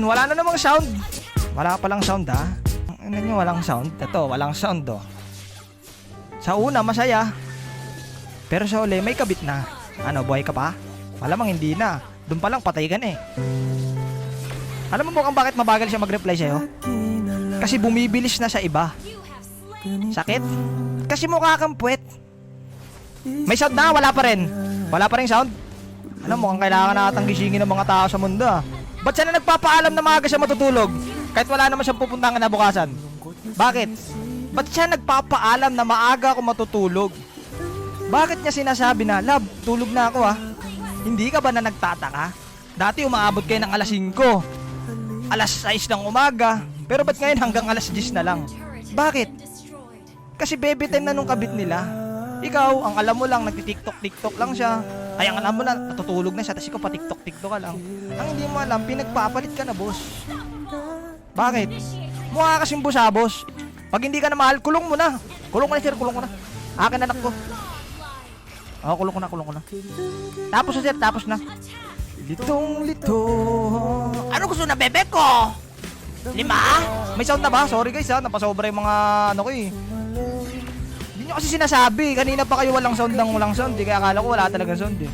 wala na namang sound. Wala palang sound ha. Ano nyo, walang sound? Ito, walang sound oh. Sa una, masaya. Pero sa uli, may kabit na. Ano, buhay ka pa? Malamang hindi na. Doon pa lang, patay ka na eh. Alam mo mukhang bakit mabagal siya mag-reply sa'yo? Kasi bumibilis na sa iba. Sakit? Kasi mukha kang puwet. May sound na, wala pa rin. Wala pa rin sound. Alam mo, mukhang kailangan natang gisingin ng mga tao sa mundo ah. Ba't siya na nagpapaalam na maaga siya matutulog? Kahit wala naman siyang pupuntahan na bukasan. Bakit? Ba't siya nagpapaalam na maaga ako matutulog? Bakit niya sinasabi na, love, tulog na ako ah. Hindi ka ba na nagtataka? Dati umaabot kayo ng alas 5, alas 6 ng umaga, pero ba't ngayon hanggang alas 10 na lang? Bakit? Kasi baby time na nung kabit nila. Ikaw, ang alam mo lang, nagti-tiktok lang siya. Ay, ang alam mo na, natutulog na siya, tapos ikaw pa-tiktok ka lang. Ang hindi mo alam, pinagpapalit ka na, boss. Bakit? Mukha kasing busabos. Pag hindi ka na mahal, kulong mo na. Kulong mo na, sir, kulong mo na. Akin anak ko. Oo, kulong ko na. Tapos na, sir, tapos na. Litong-lito. Ano gusto na, bebe ko? 5? May sound na ba? Sorry guys ha, napasobra yung mga ano ko eh. Hindi nyo kasi sinasabi. Kanina pa kayo walang sound. Di kaya akala ko wala talagang sound eh.